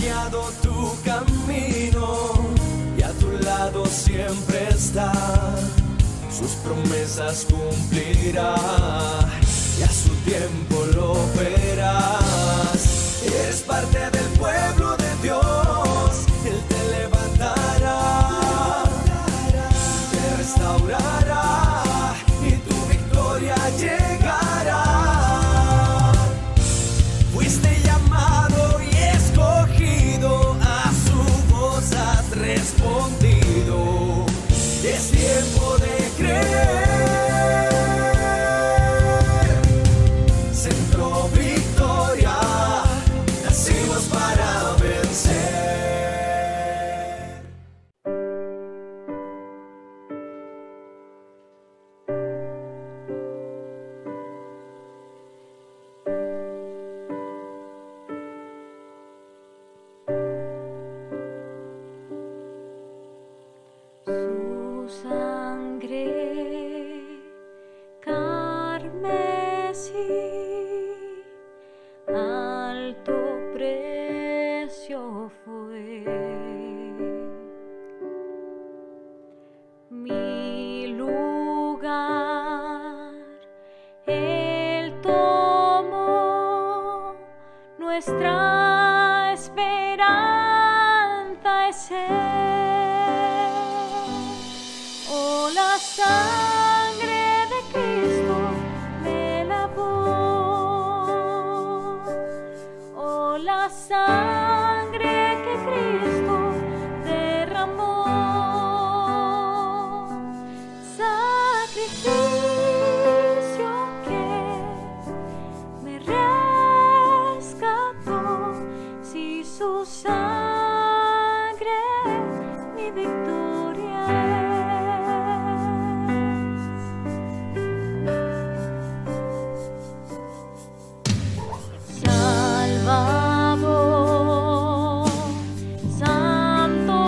guiado tu camino y a tu lado siempre está. Sus promesas cumplirá y a su tiempo lo verás. Eres parte del pueblo de Dios, Él te levantará, te restaurará y tu victoria llegará. Fuiste llamado y escogido, a su voz has respondido. Es tiempo de creer. Centro Victoria, nacimos para vencer. Su sangre carmesí, alto precio fue. Mi lugar Él tomó, nuestra esperanza es Él. Oh, la sangre de Cristo me lavó. Oh, la sangre que Cristo derramó. Sacrificio que me rescató. Si su sangre mi victoria es. Salvador, santo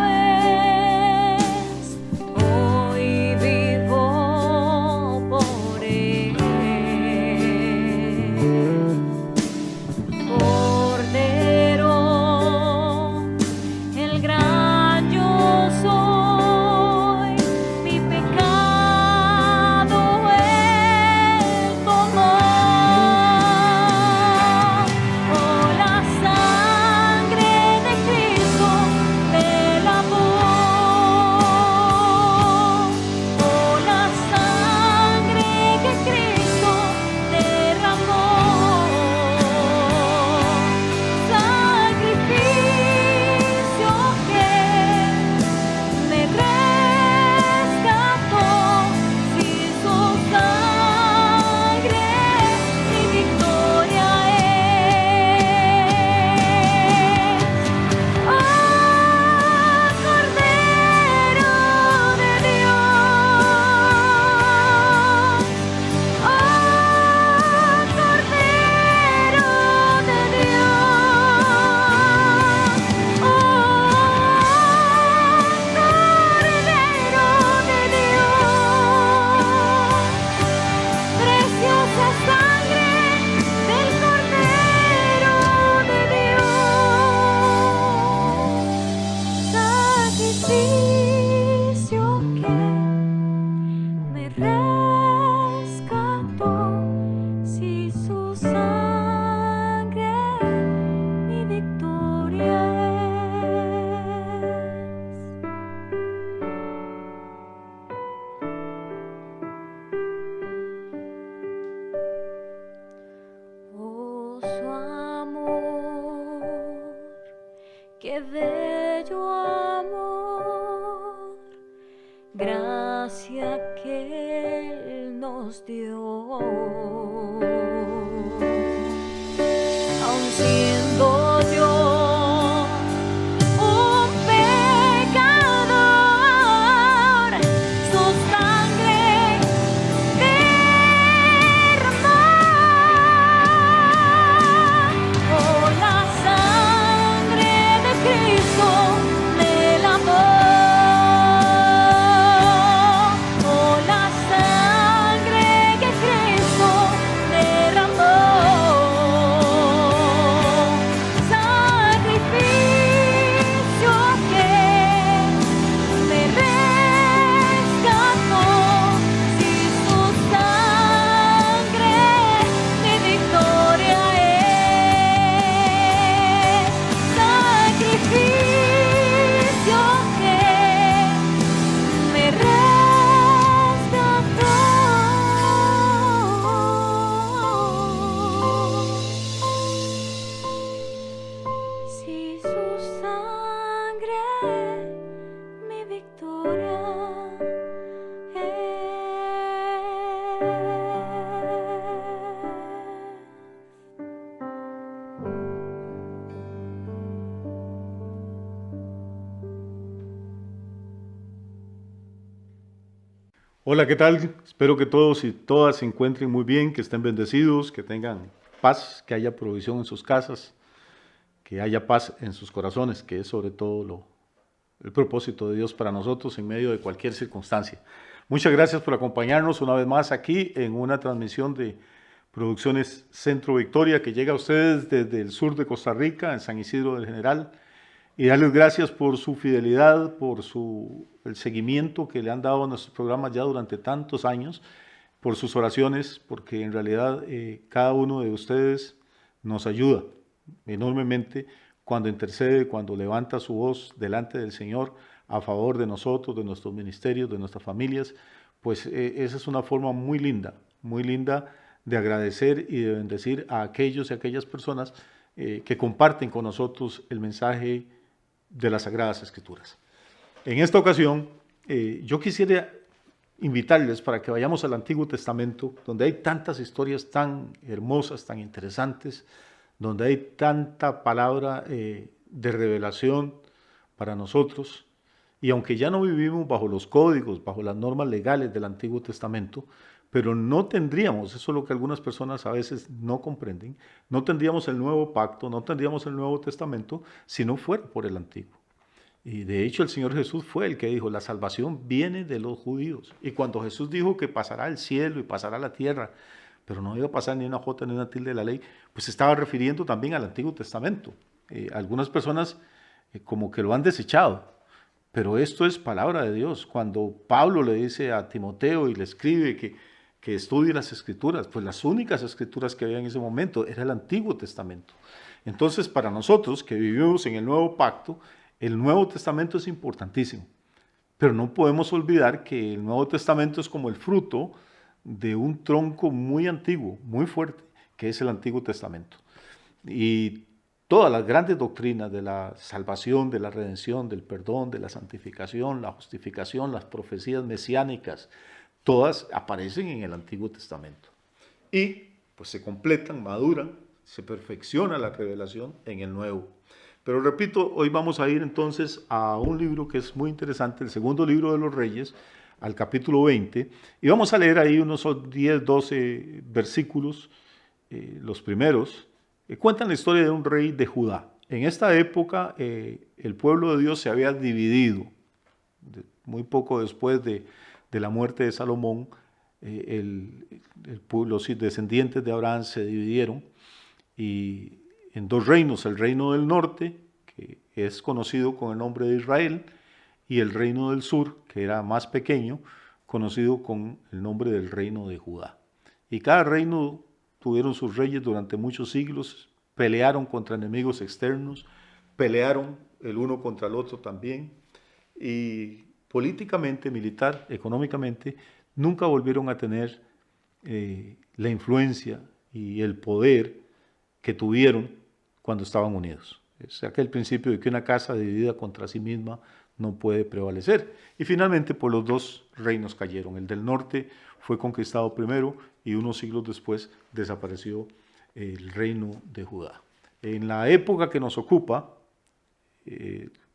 es, hoy vivo por Él. Cordero, el gran yo soy, mi pecado Él tomó. Oh, la sangre de Cristo me lavó. Oh, la sangre que Cristo derramó. Sacrificio que me rescató. Si su sangre mi victoria es. Oh, Cordero de Dios. Oh, Cordero de Dios. Oh, Cordero de Dios. Preciosa sangre del Cordero de Dios. Sacrificio que me rescató. Si su sangre mi victoria es. Oh, su amor, qué bello amor, gracia que Él nos dio. Aun siendo yo un pecador, su sangre derramó. Oh, la sangre de Cristo me lavó. Oh, la sangre que Cristo derramó. Hola, ¿qué tal? Espero que todos y todas se encuentren muy bien, que estén bendecidos, que tengan paz, que haya provisión en sus casas, que haya paz en sus corazones, que es sobre todo el propósito de Dios para nosotros en medio de cualquier circunstancia. Muchas gracias por acompañarnos una vez más aquí en una transmisión de Producciones Centro Victoria que llega a ustedes desde el sur de Costa Rica, en San Isidro del General, y darles gracias por su fidelidad, por el seguimiento que le han dado a nuestros programas ya durante tantos años, por sus oraciones, porque en realidad cada uno de ustedes nos ayuda enormemente cuando intercede, cuando levanta su voz delante del Señor a favor de nosotros, de nuestros ministerios, de nuestras familias. Pues esa es una forma muy linda de agradecer y de bendecir a aquellos y aquellas personas que comparten con nosotros el mensaje de las Sagradas Escrituras. En esta ocasión, yo quisiera invitarles para que vayamos al Antiguo Testamento, donde hay tantas historias tan hermosas, tan interesantes, donde hay tanta palabra de revelación para nosotros. Y aunque ya no vivimos bajo los códigos, bajo las normas legales del Antiguo Testamento, pero no tendríamos, eso es lo que algunas personas a veces no comprenden, no tendríamos el nuevo pacto, no tendríamos el Nuevo Testamento si no fuera por el Antiguo. Y de hecho el Señor Jesús fue el que dijo, la salvación viene de los judíos. Y cuando Jesús dijo que pasará el cielo y pasará la tierra, pero no iba a pasar ni una jota ni una tilde de la ley, pues se estaba refiriendo también al Antiguo Testamento. Algunas personas como que lo han desechado, pero esto es palabra de Dios. Cuando Pablo le dice a Timoteo y le escribe que estudie las Escrituras, pues las únicas Escrituras que había en ese momento era el Antiguo Testamento. Entonces, para nosotros que vivimos en el Nuevo Pacto, el Nuevo Testamento es importantísimo. Pero no podemos olvidar que el Nuevo Testamento es como el fruto de un tronco muy antiguo, muy fuerte, que es el Antiguo Testamento. Y todas las grandes doctrinas de la salvación, de la redención, del perdón, de la santificación, la justificación, las profecías mesiánicas, todas aparecen en el Antiguo Testamento. Y pues se completan, maduran, se perfecciona la revelación en el Nuevo. Pero repito, hoy vamos a ir entonces a un libro que es muy interesante, el segundo libro de los Reyes, al capítulo 20, y vamos a leer ahí unos 10, 12 versículos, los primeros, cuentan la historia de un rey de Judá. En esta época el pueblo de Dios se había dividido, muy poco después de la muerte de Salomón, los descendientes de Abraham se dividieron y en dos reinos, el reino del norte, que es conocido con el nombre de Israel, y el reino del sur, que era más pequeño, conocido con el nombre del reino de Judá. Y cada reino tuvieron sus reyes durante muchos siglos, pelearon contra enemigos externos, pelearon el uno contra el otro también, y políticamente, militar, económicamente, nunca volvieron a tener la influencia y el poder que tuvieron cuando estaban unidos. Es aquel principio de que una casa dividida contra sí misma no puede prevalecer. Y finalmente, pues los dos reinos cayeron. El del norte fue conquistado primero y unos siglos después desapareció el reino de Judá. En la época que nos ocupa,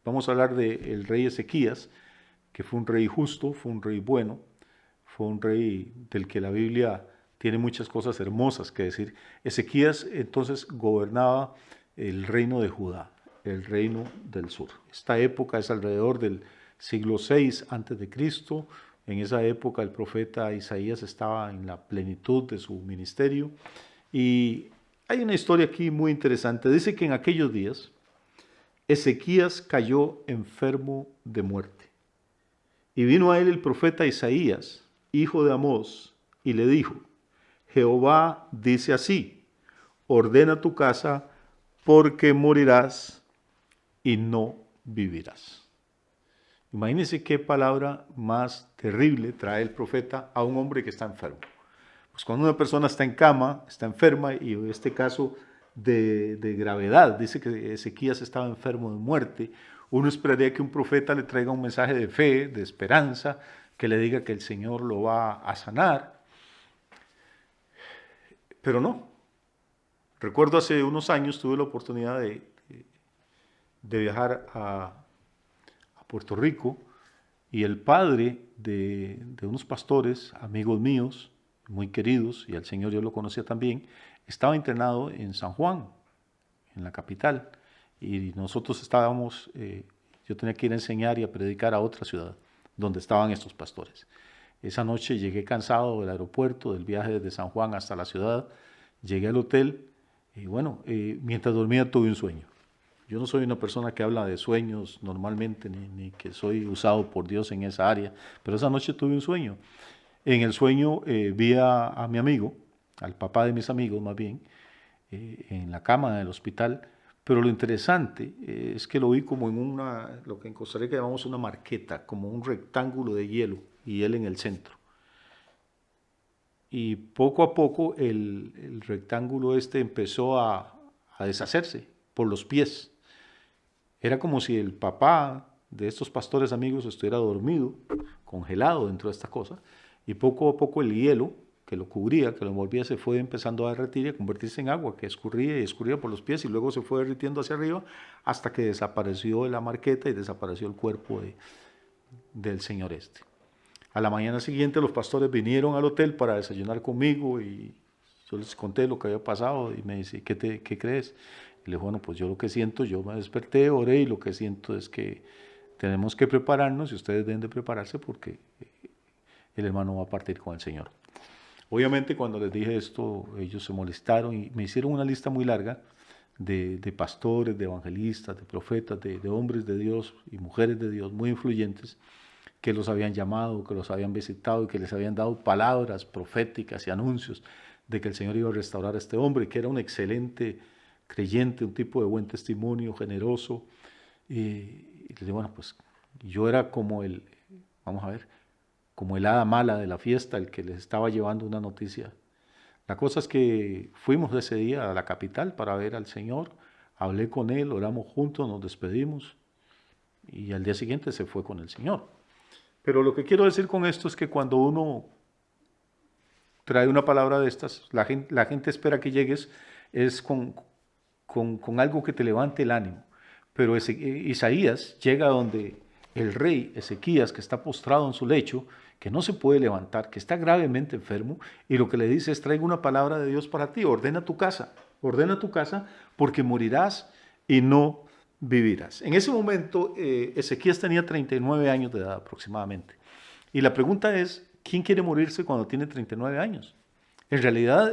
vamos a hablar del rey Ezequías, que fue un rey justo, fue un rey bueno, fue un rey del que la Biblia tiene muchas cosas hermosas que decir. Ezequías entonces gobernaba el reino de Judá, el reino del sur. Esta época es alrededor del siglo VI a.C. En esa época el profeta Isaías estaba en la plenitud de su ministerio. Y hay una historia aquí muy interesante. Dice que en aquellos días Ezequías cayó enfermo de muerte. Y vino a él el profeta Isaías, hijo de Amós, y le dijo, Jehová dice así, ordena tu casa porque morirás y no vivirás. Imagínense qué palabra más terrible trae el profeta a un hombre que está enfermo. Pues cuando una persona está en cama, está enferma, y en este caso de gravedad, dice que Ezequías estaba enfermo de muerte, uno esperaría que un profeta le traiga un mensaje de fe, de esperanza, que le diga que el Señor lo va a sanar. Pero no. Recuerdo hace unos años tuve la oportunidad de viajar a Puerto Rico Y el padre de unos pastores, amigos míos, muy queridos, y al Señor yo lo conocía también, estaba internado en San Juan, en la capital, y nosotros estábamos, yo tenía que ir a enseñar y a predicar a otra ciudad, donde estaban estos pastores. Esa noche llegué cansado del aeropuerto, del viaje desde San Juan hasta la ciudad, llegué al hotel, y bueno, mientras dormía tuve un sueño. Yo no soy una persona que habla de sueños normalmente, ni que soy usado por Dios en esa área, pero esa noche tuve un sueño. En el sueño vi a mi amigo, al papá de mis amigos más bien, en la cama del hospital, pero lo interesante es que lo vi como en lo que en Costa Rica llamamos una marqueta, como un rectángulo de hielo, y él en el centro. Y poco a poco el rectángulo este empezó a deshacerse por los pies. Era como si el papá de estos pastores amigos estuviera dormido, congelado dentro de esta cosa, y poco a poco el hielo que lo cubría, que lo envolvía, se fue empezando a derretir y a convertirse en agua, que escurría y escurría por los pies y luego se fue derritiendo hacia arriba hasta que desapareció la marqueta y desapareció el cuerpo del señor este. A la mañana siguiente los pastores vinieron al hotel para desayunar conmigo y yo les conté lo que había pasado y me dice, ¿qué crees? Y le dije, bueno, pues yo lo que siento, yo me desperté, oré y lo que siento es que tenemos que prepararnos y ustedes deben de prepararse porque el hermano va a partir con el Señor. Obviamente cuando les dije esto, ellos se molestaron y me hicieron una lista muy larga de pastores, de evangelistas, de profetas, de hombres de Dios y mujeres de Dios muy influyentes que los habían llamado, que los habían visitado y que les habían dado palabras proféticas y anuncios de que el Señor iba a restaurar a este hombre, que era un excelente creyente, un tipo de buen testimonio, generoso. Y les digo, bueno, pues yo era como como el hada mala de la fiesta, el que les estaba llevando una noticia. La cosa es que fuimos ese día a la capital para ver al Señor, hablé con él, oramos juntos, nos despedimos y al día siguiente se fue con el Señor. Pero lo que quiero decir con esto es que cuando uno trae una palabra de estas, la gente espera que llegues es con algo que te levante el ánimo. Pero Isaías llega donde el rey Ezequías, que está postrado en su lecho, que no se puede levantar, que está gravemente enfermo, y lo que le dice es, traigo una palabra de Dios para ti, ordena tu casa porque morirás y no vivirás. En ese momento Ezequías tenía 39 años de edad aproximadamente. Y la pregunta es, ¿quién quiere morirse cuando tiene 39 años? En realidad,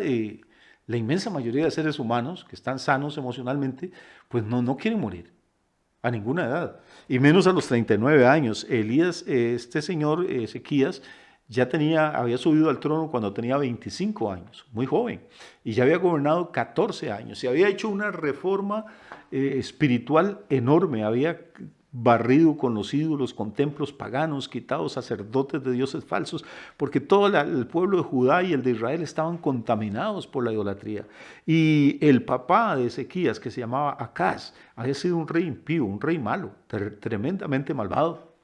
la inmensa mayoría de seres humanos que están sanos emocionalmente, pues no quieren morir a ninguna edad, y menos a los 39 años. Este señor Ezequías había subido al trono cuando tenía 25 años, muy joven, y ya había gobernado 14 años, y había hecho una reforma espiritual enorme, había barrido con los ídolos, con templos paganos, quitado sacerdotes de dioses falsos, porque todo el pueblo de Judá y el de Israel estaban contaminados por la idolatría. Y el papá de Ezequías, que se llamaba Acaz, había sido un rey impío, un rey malo, tremendamente malvado.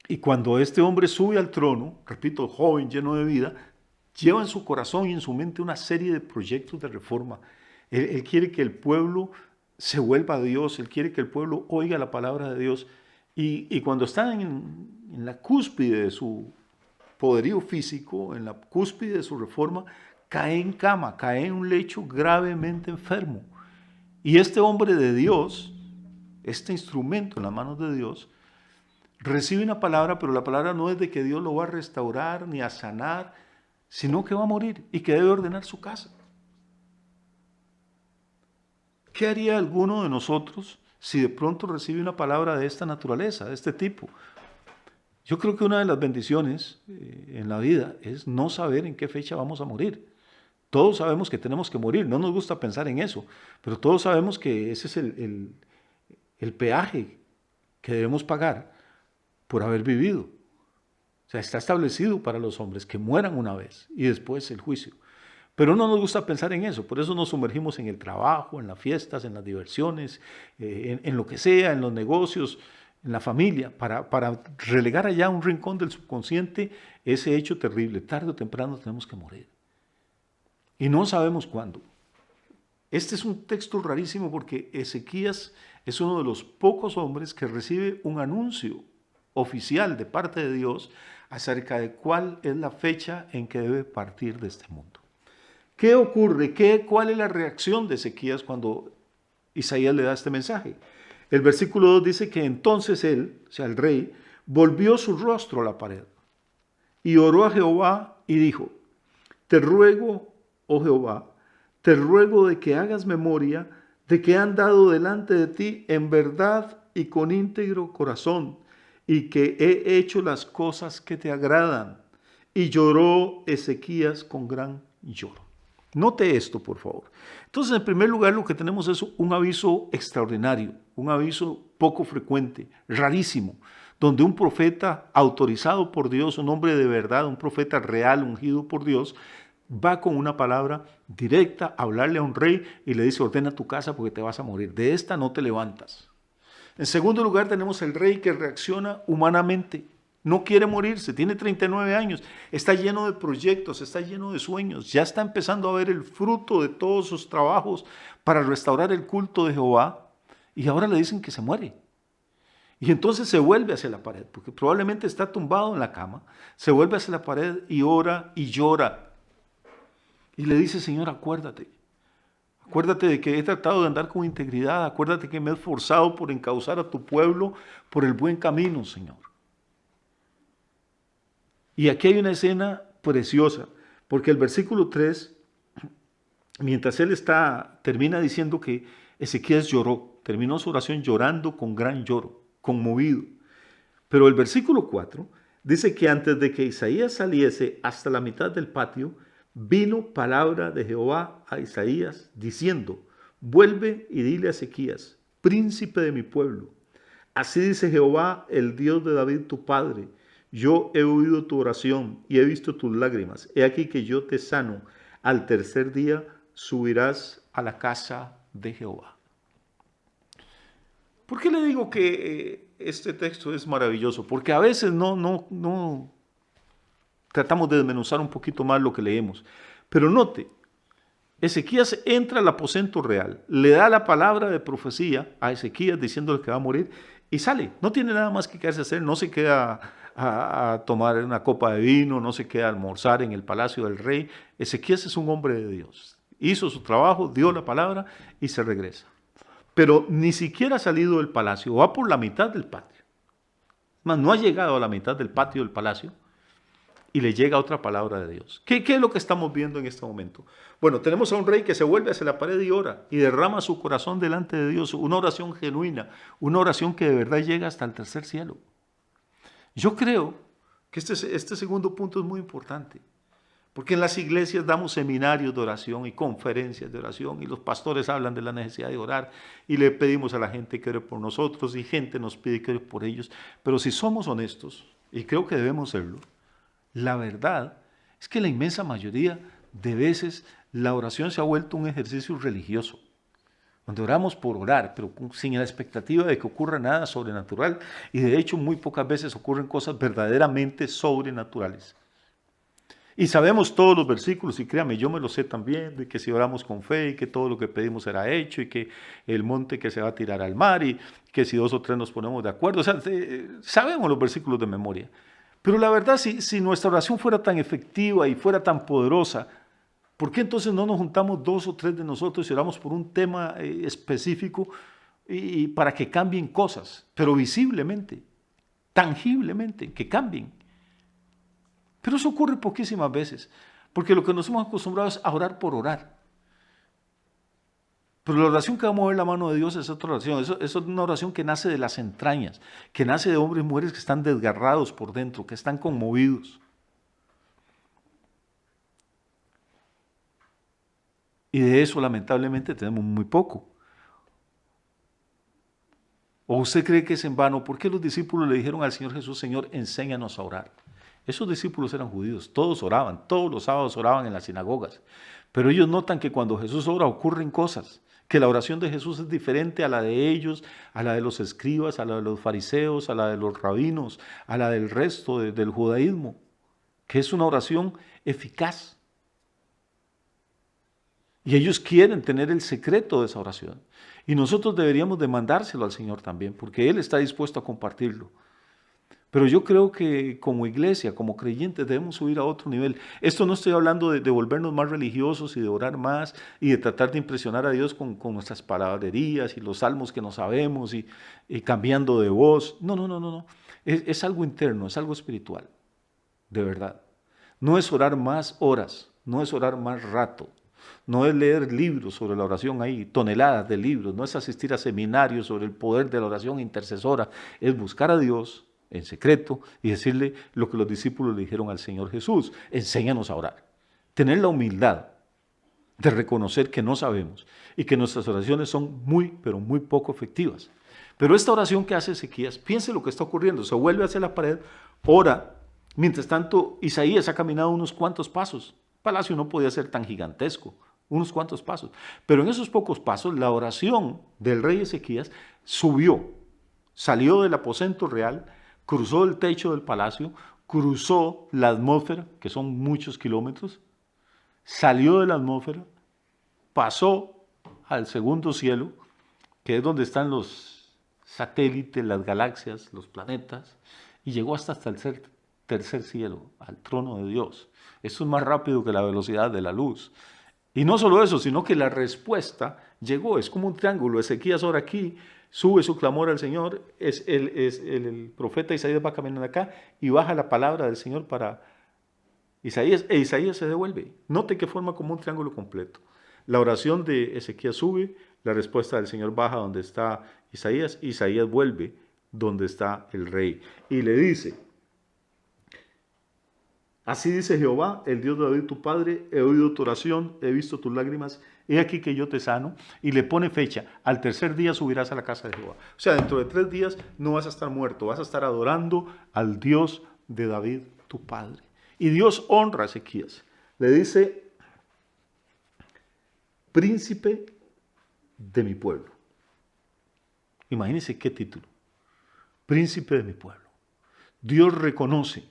Y cuando este hombre sube al trono, repito, joven, lleno de vida, lleva en su corazón y en su mente una serie de proyectos de reforma. Él quiere que el pueblo se vuelva a Dios, él quiere que el pueblo oiga la palabra de Dios. Y cuando está en la cúspide de su poderío físico, en la cúspide de su reforma, cae en cama, cae en un lecho gravemente enfermo. Y este hombre de Dios, este instrumento en las manos de Dios, recibe una palabra, pero la palabra no es de que Dios lo va a restaurar ni a sanar, sino que va a morir y que debe ordenar su casa. ¿Qué haría alguno de nosotros si de pronto recibe una palabra de esta naturaleza, de este tipo? Yo creo que una de las bendiciones en la vida es no saber en qué fecha vamos a morir. Todos sabemos que tenemos que morir, no nos gusta pensar en eso, pero todos sabemos que ese es el peaje que debemos pagar por haber vivido. O sea, está establecido para los hombres que mueran una vez y después el juicio. Pero no nos gusta pensar en eso, por eso nos sumergimos en el trabajo, en las fiestas, en las diversiones, en lo que sea, en los negocios, en la familia, para relegar allá a un rincón del subconsciente ese hecho terrible. Tarde o temprano tenemos que morir. Y no sabemos cuándo. Este es un texto rarísimo porque Ezequías es uno de los pocos hombres que recibe un anuncio oficial de parte de Dios acerca de cuál es la fecha en que debe partir de este mundo. ¿Qué ocurre? ¿Cuál es la reacción de Ezequías cuando Isaías le da este mensaje? El versículo 2 dice que entonces él, o sea el rey, volvió su rostro a la pared y oró a Jehová y dijo: te ruego, oh Jehová, te ruego de que hagas memoria de que he andado delante de ti en verdad y con íntegro corazón, y que he hecho las cosas que te agradan. Y lloró Ezequías con gran lloro. Note esto, por favor. Entonces, en primer lugar, lo que tenemos es un aviso extraordinario, un aviso poco frecuente, rarísimo, donde un profeta autorizado por Dios, un hombre de verdad, un profeta real, ungido por Dios, va con una palabra directa a hablarle a un rey y le dice: ordena tu casa porque te vas a morir. De esta no te levantas. En segundo lugar, tenemos el rey que reacciona humanamente. No quiere morirse, tiene 39 años, está lleno de proyectos, está lleno de sueños, ya está empezando a ver el fruto de todos sus trabajos para restaurar el culto de Jehová, y ahora le dicen que se muere. Y entonces se vuelve hacia la pared, porque probablemente está tumbado en la cama, se vuelve hacia la pared y ora y llora. Y le dice: Señor, acuérdate de que he tratado de andar con integridad, acuérdate que me he esforzado por encauzar a tu pueblo por el buen camino, Señor. Y aquí hay una escena preciosa, porque el versículo 3, mientras él termina diciendo que Ezequías lloró, terminó su oración llorando con gran lloro, conmovido. Pero el versículo 4 dice que antes de que Isaías saliese hasta la mitad del patio, vino palabra de Jehová a Isaías diciendo: vuelve y dile a Ezequías, príncipe de mi pueblo, así dice Jehová, el Dios de David tu padre: yo he oído tu oración y he visto tus lágrimas. He aquí que yo te sano. Al tercer día subirás a la casa de Jehová. ¿Por qué le digo que este texto es maravilloso? Porque a veces no tratamos de desmenuzar un poquito más lo que leemos. Pero note, Ezequías entra al aposento real, le da la palabra de profecía a Ezequías diciéndole que va a morir y sale. No tiene nada más que quedarse a hacer, no se queda a tomar una copa de vino, no se queda a almorzar en el palacio del rey. Ezequías es un hombre de Dios. Hizo su trabajo, dio la palabra y se regresa. Pero ni siquiera ha salido del palacio, va por la mitad del patio. Más, no ha llegado a la mitad del patio del palacio y le llega otra palabra de Dios. ¿Qué es lo que estamos viendo en este momento? Bueno, tenemos a un rey que se vuelve hacia la pared y ora y derrama su corazón delante de Dios, una oración genuina, una oración que de verdad llega hasta el tercer cielo. Yo creo que este segundo punto es muy importante, porque en las iglesias damos seminarios de oración y conferencias de oración y los pastores hablan de la necesidad de orar y le pedimos a la gente que ore por nosotros y gente nos pide que ore por ellos. Pero si somos honestos, y creo que debemos serlo, la verdad es que la inmensa mayoría de veces la oración se ha vuelto un ejercicio religioso, donde oramos por orar, pero sin la expectativa de que ocurra nada sobrenatural, y de hecho muy pocas veces ocurren cosas verdaderamente sobrenaturales. Y sabemos todos los versículos, y créame, yo me los sé también, de que si oramos con fe y que todo lo que pedimos será hecho y que el monte que se va a tirar al mar y que si 2 o 3 nos ponemos de acuerdo, o sea, sabemos los versículos de memoria. Pero la verdad, si nuestra oración fuera tan efectiva y fuera tan poderosa, ¿por qué entonces no nos juntamos 2 o 3 de nosotros y oramos por un tema específico y para que cambien cosas, pero visiblemente, tangiblemente, que cambien? Pero eso ocurre poquísimas veces, porque lo que nos hemos acostumbrado es a orar por orar. Pero la oración que va a mover la mano de Dios es otra oración, eso es una oración que nace de las entrañas, que nace de hombres y mujeres que están desgarrados por dentro, que están conmovidos. Y de eso lamentablemente tenemos muy poco. ¿O usted cree que es en vano? ¿Por qué los discípulos le dijeron al Señor Jesús: Señor, enséñanos a orar? Esos discípulos eran judíos, todos oraban, todos los sábados oraban en las sinagogas. Pero ellos notan que cuando Jesús ora ocurren cosas, que la oración de Jesús es diferente a la de ellos, a la de los escribas, a la de los fariseos, a la de los rabinos, a la del resto del judaísmo, que es una oración eficaz. Y ellos quieren tener el secreto de esa oración. Y nosotros deberíamos demandárselo al Señor también, porque Él está dispuesto a compartirlo. Pero yo creo que como iglesia, como creyentes, debemos subir a otro nivel. Esto no estoy hablando de volvernos más religiosos y de orar más y de tratar de impresionar a Dios con nuestras palabrerías y los salmos que no sabemos y cambiando de voz. No, no, no, no, no. Es algo interno, es algo espiritual, de verdad. No es orar más horas, no es orar más rato. No es leer libros sobre la oración ahí, toneladas de libros, no es asistir a seminarios sobre el poder de la oración intercesora, es buscar a Dios en secreto y decirle lo que los discípulos le dijeron al Señor Jesús: enséñanos a orar. Tener la humildad de reconocer que no sabemos y que nuestras oraciones son muy, pero muy poco efectivas. Pero esta oración que hace Ezequías, piense lo que está ocurriendo, se vuelve hacia la pared, ora. Mientras tanto, Isaías ha caminado unos cuantos pasos. El palacio no podía ser tan gigantesco, unos cuantos pasos. Pero en esos pocos pasos, la oración del rey Ezequías subió, salió del aposento real, cruzó el techo del palacio, cruzó la atmósfera, que son muchos kilómetros, salió de la atmósfera, pasó al segundo cielo, que es donde están los satélites, las galaxias, los planetas, y llegó hasta el tercer cielo, al trono de Dios. Eso es más rápido que la velocidad de la luz. Y no solo eso, sino que la respuesta llegó, es como un triángulo. Ezequías ora aquí, sube su clamor al Señor, el profeta Isaías va caminando acá y baja la palabra del Señor para Isaías, e Isaías se devuelve. Note que forma como un triángulo completo. La oración de Ezequías sube, la respuesta del Señor baja donde está Isaías, Isaías vuelve donde está el rey. Y le dice: así dice Jehová, el Dios de David tu padre, he oído tu oración, he visto tus lágrimas, he aquí que yo te sano. Y le pone fecha: al tercer día subirás a la casa de Jehová. O sea, dentro de 3 días no vas a estar muerto, vas a estar adorando al Dios de David tu padre. Y Dios honra a Ezequías. Le dice: príncipe de mi pueblo. Imagínense qué título. Príncipe de mi pueblo. Dios reconoce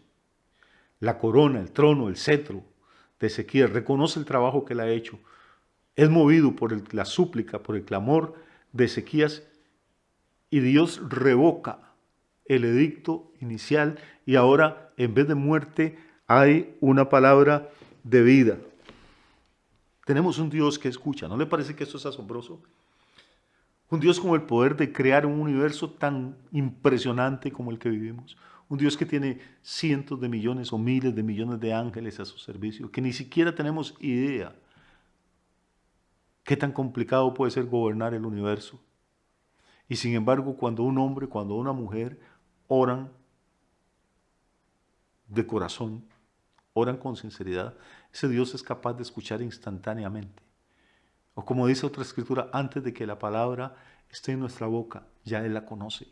la corona, el trono, el cetro de Ezequías, reconoce el trabajo que él ha hecho, es movido por la súplica, por el clamor de Ezequías, y Dios revoca el edicto inicial y ahora en vez de muerte hay una palabra de vida. Tenemos un Dios que escucha. ¿No le parece que esto es asombroso? Un Dios con el poder de crear un universo tan impresionante como el que vivimos. Un Dios que tiene cientos de millones o miles de millones de ángeles a su servicio, que ni siquiera tenemos idea qué tan complicado puede ser gobernar el universo. Y sin embargo, cuando un hombre, cuando una mujer oran de corazón, oran con sinceridad, ese Dios es capaz de escuchar instantáneamente. O como dice otra escritura, antes de que la palabra esté en nuestra boca, ya Él la conoce.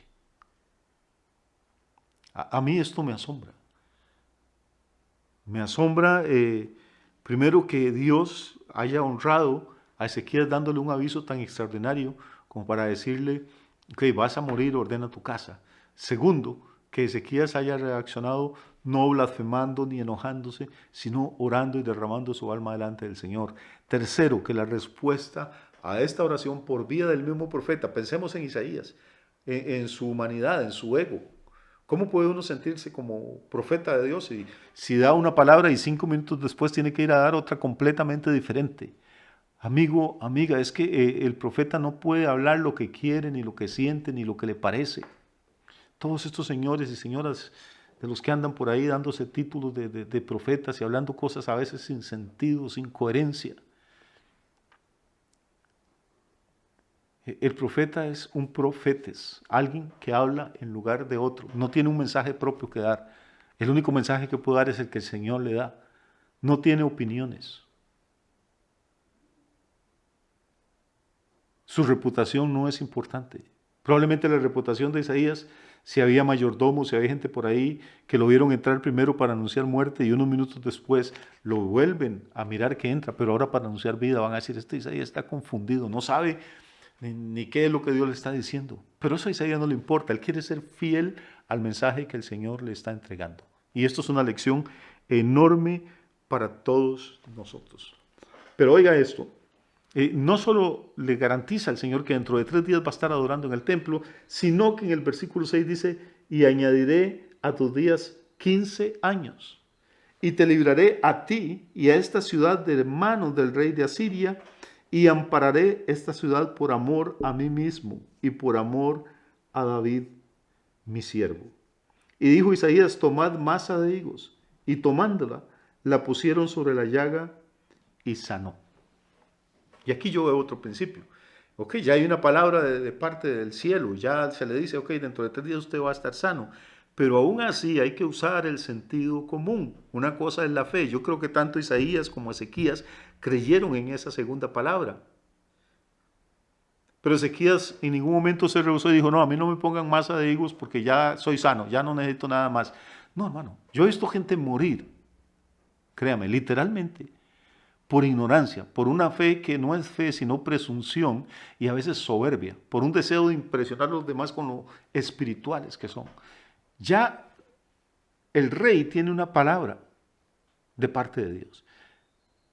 A mí esto me asombra. Me asombra primero que Dios haya honrado a Ezequías dándole un aviso tan extraordinario como para decirle: ok, vas a morir, ordena tu casa. Segundo, que Ezequías haya reaccionado no blasfemando ni enojándose, sino orando y derramando su alma delante del Señor. Tercero, que la respuesta a esta oración por vía del mismo profeta, pensemos en Isaías, en su humanidad, en su ego. ¿Cómo puede uno sentirse como profeta de Dios si da una palabra y 5 minutos después tiene que ir a dar otra completamente diferente? Amigo, amiga, es que el profeta no puede hablar lo que quiere, ni lo que siente, ni lo que le parece. Todos estos señores y señoras de los que andan por ahí dándose títulos de profetas y hablando cosas a veces sin sentido, sin coherencia. El profeta es un profetes, alguien que habla en lugar de otro. No tiene un mensaje propio que dar. El único mensaje que puede dar es el que el Señor le da. No tiene opiniones. Su reputación no es importante. Probablemente la reputación de Isaías, si había mayordomos, si había gente por ahí que lo vieron entrar primero para anunciar muerte y unos minutos después lo vuelven a mirar que entra, pero ahora para anunciar vida van a decir: este Isaías está confundido, no sabe ni qué es lo que Dios le está diciendo. Pero eso a Isaías no le importa, él quiere ser fiel al mensaje que el Señor le está entregando. Y esto es una lección enorme para todos nosotros. Pero oiga esto, no solo le garantiza al Señor que dentro de 3 días va a estar adorando en el templo, sino que en el versículo 6 dice, y añadiré a tus días 15 años, y te libraré a ti y a esta ciudad de manos del rey de Asiria, y ampararé esta ciudad por amor a mí mismo y por amor a David, mi siervo. Y dijo Isaías, tomad masa de higos, y tomándola, la pusieron sobre la llaga y sanó. Y aquí yo veo otro principio. Ok, ya hay una palabra de parte del cielo, ya se le dice, ok, dentro de 3 días usted va a estar sano. Pero aún así hay que usar el sentido común. Una cosa es la fe. Yo creo que tanto Isaías como Ezequías creyeron en esa segunda palabra. Pero Ezequías en ningún momento se rehusó y dijo, no, a mí no me pongan masa de higos porque ya soy sano, ya no necesito nada más. No, hermano, yo he visto gente morir, créame, literalmente, por ignorancia, por una fe que no es fe, sino presunción y a veces soberbia, por un deseo de impresionar a los demás con lo espirituales que son. Ya el rey tiene una palabra de parte de Dios.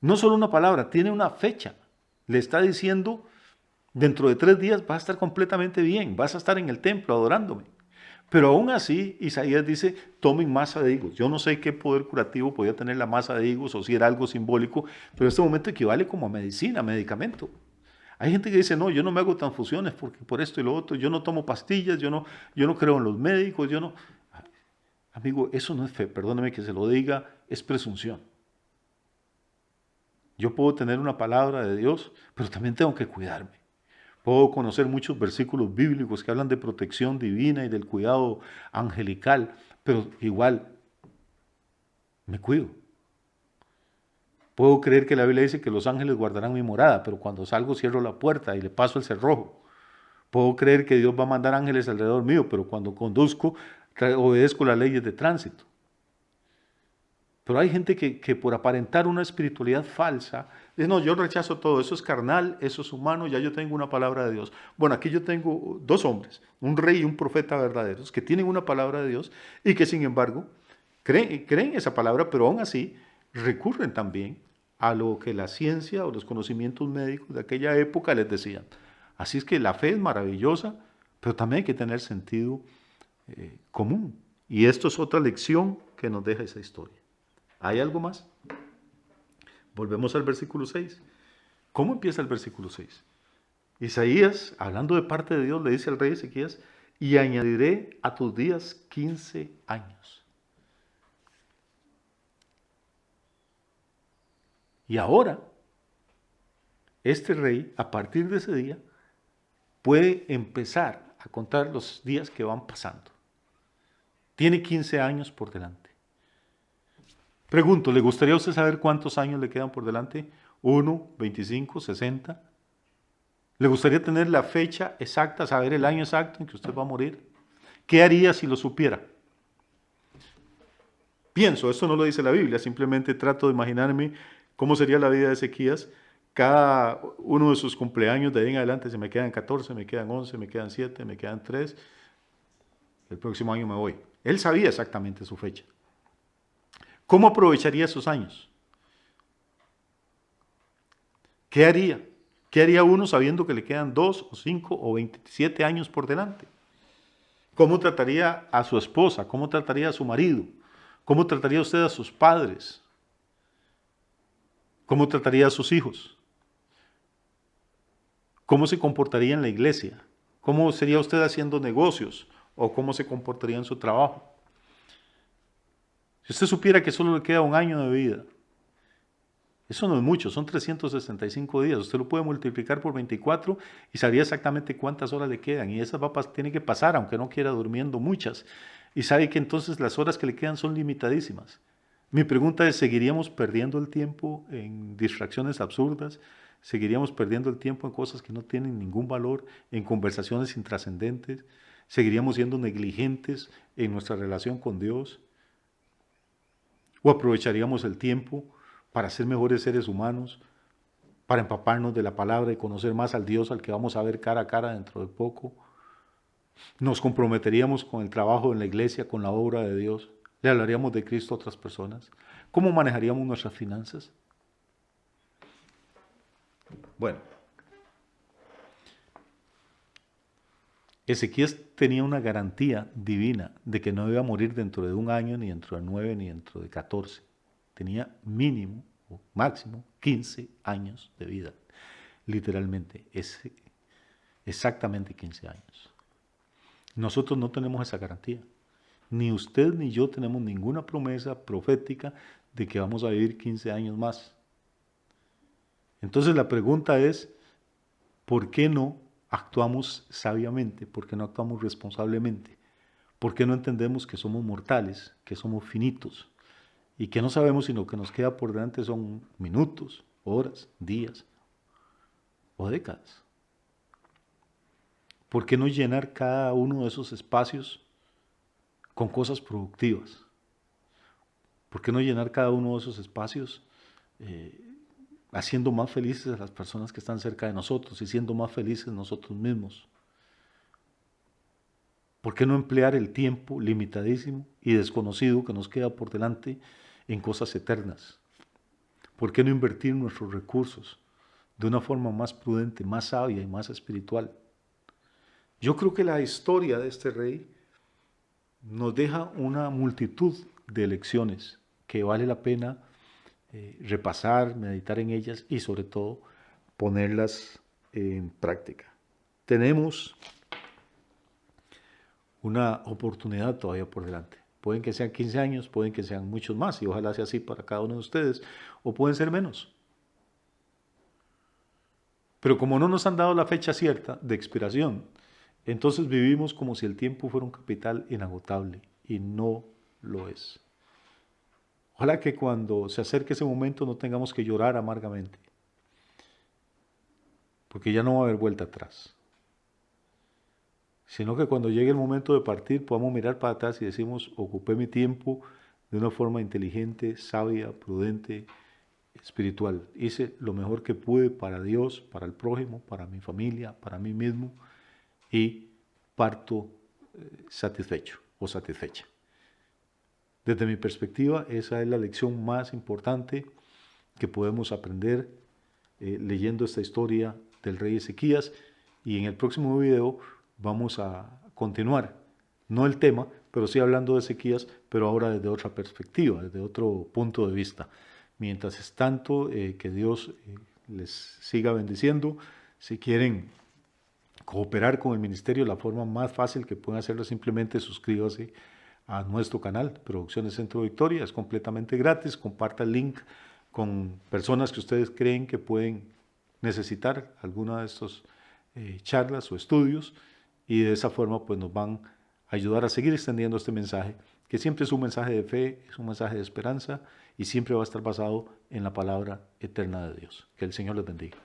No solo una palabra, tiene una fecha. Le está diciendo, dentro de 3 días vas a estar completamente bien, vas a estar en el templo adorándome. Pero aún así, Isaías dice, tomen masa de higos. Yo no sé qué poder curativo podía tener la masa de higos o si era algo simbólico, pero en este momento equivale como a medicina, medicamento. Hay gente que dice, no, yo no me hago transfusiones porque por esto y lo otro, yo no tomo pastillas, yo no creo en los médicos, yo no... Amigo, eso no es fe, perdóneme que se lo diga, es presunción. Yo puedo tener una palabra de Dios, pero también tengo que cuidarme. Puedo conocer muchos versículos bíblicos que hablan de protección divina y del cuidado angelical, pero igual me cuido. Puedo creer que la Biblia dice que los ángeles guardarán mi morada, pero cuando salgo cierro la puerta y le paso el cerrojo. Puedo creer que Dios va a mandar ángeles alrededor mío, pero cuando conduzco obedezco las leyes de tránsito. Pero hay gente que por aparentar una espiritualidad falsa, dice, no, yo rechazo todo, eso es carnal, eso es humano, ya yo tengo una palabra de Dios. Bueno, aquí yo tengo 2 hombres, un rey y un profeta verdaderos, que tienen una palabra de Dios y que sin embargo creen esa palabra, pero aún así recurren también a lo que la ciencia o los conocimientos médicos de aquella época les decían. Así es que la fe es maravillosa, pero también hay que tener sentido común. Y esto es otra lección que nos deja esa historia. ¿Hay algo más? Volvemos al versículo 6. ¿Cómo empieza el versículo 6? Isaías, hablando de parte de Dios, le dice al rey Ezequías, y añadiré a tus días 15 años. Y ahora, este rey, a partir de ese día, puede empezar a contar los días que van pasando. Tiene 15 años por delante. Pregunto, ¿le gustaría a usted saber cuántos años le quedan por delante? 1, 25, 60. ¿Le gustaría tener la fecha exacta, saber el año exacto en que usted va a morir? ¿Qué haría si lo supiera? Pienso, esto no lo dice la Biblia, simplemente trato de imaginarme cómo sería la vida de Ezequías. Cada uno de sus cumpleaños de ahí en adelante, se me quedan 14, me quedan 11, me quedan 7, me quedan 3. El próximo año me voy. Él sabía exactamente su fecha. ¿Cómo aprovecharía esos años? ¿Qué haría? ¿Qué haría uno sabiendo que le quedan 2 o 5 o 27 años por delante? ¿Cómo trataría a su esposa? ¿Cómo trataría a su marido? ¿Cómo trataría usted a sus padres? ¿Cómo trataría a sus hijos? ¿Cómo se comportaría en la iglesia? ¿Cómo sería usted haciendo negocios? ¿O cómo se comportaría en su trabajo? Si usted supiera que solo le queda 1 año de vida, eso no es mucho, son 365 días. Usted lo puede multiplicar por 24 y sabría exactamente cuántas horas le quedan. Y esas tiene que pasar, aunque no quiera durmiendo muchas. Y sabe que entonces las horas que le quedan son limitadísimas. Mi pregunta es, ¿seguiríamos perdiendo el tiempo en distracciones absurdas? ¿Seguiríamos perdiendo el tiempo en cosas que no tienen ningún valor, en conversaciones intrascendentes? ¿Seguiríamos siendo negligentes en nuestra relación con Dios? ¿O aprovecharíamos el tiempo para ser mejores seres humanos, para empaparnos de la palabra y conocer más al Dios al que vamos a ver cara a cara dentro de poco? ¿Nos comprometeríamos con el trabajo en la iglesia, con la obra de Dios? ¿Le hablaríamos de Cristo a otras personas? ¿Cómo manejaríamos nuestras finanzas? Bueno, Ezequías tenía una garantía divina de que no iba a morir dentro de 1 año, ni dentro de 9, ni dentro de 14. Tenía mínimo o máximo 15 años de vida. Literalmente, exactamente 15 años. Nosotros no tenemos esa garantía. Ni usted ni yo tenemos ninguna promesa profética de que vamos a vivir 15 años más. Entonces la pregunta es, ¿por qué no actuamos sabiamente? ¿Por qué no actuamos responsablemente? ¿Por qué no entendemos que somos mortales, que somos finitos y que no sabemos si lo que nos queda por delante son minutos, horas, días o décadas? ¿Por qué no llenar cada uno de esos espacios con cosas productivas? ¿Por qué no llenar cada uno de esos espacios haciendo más felices a las personas que están cerca de nosotros y siendo más felices nosotros mismos? ¿Por qué no emplear el tiempo limitadísimo y desconocido que nos queda por delante en cosas eternas? ¿Por qué no invertir nuestros recursos de una forma más prudente, más sabia y más espiritual? Yo creo que la historia de este rey nos deja una multitud de lecciones que vale la pena repasar, meditar en ellas y sobre todo ponerlas en práctica. Tenemos una oportunidad todavía por delante. Pueden que sean 15 años, pueden que sean muchos más y ojalá sea así para cada uno de ustedes, o pueden ser menos. Pero como no nos han dado la fecha cierta de expiración, entonces vivimos como si el tiempo fuera un capital inagotable y no lo es. Ojalá que cuando se acerque ese momento no tengamos que llorar amargamente, porque ya no va a haber vuelta atrás, sino que cuando llegue el momento de partir podamos mirar para atrás y decimos, ocupé mi tiempo de una forma inteligente, sabia, prudente, espiritual. Hice lo mejor que pude para Dios, para el prójimo, para mi familia, para mí mismo y parto satisfecho o satisfecha. Desde mi perspectiva, esa es la lección más importante que podemos aprender leyendo esta historia del rey Ezequías. Y en el próximo video vamos a continuar, no el tema, pero sí hablando de Ezequías, pero ahora desde otra perspectiva, desde otro punto de vista. Mientras es tanto, que Dios les siga bendiciendo. Si quieren cooperar con el ministerio, la forma más fácil que pueden hacerlo es simplemente suscríbase a nuestro canal, Producciones Centro Victoria, es completamente gratis, comparta el link con personas que ustedes creen que pueden necesitar alguna de estas charlas o estudios y de esa forma pues nos van a ayudar a seguir extendiendo este mensaje, que siempre es un mensaje de fe, es un mensaje de esperanza y siempre va a estar basado en la palabra eterna de Dios. Que el Señor les bendiga.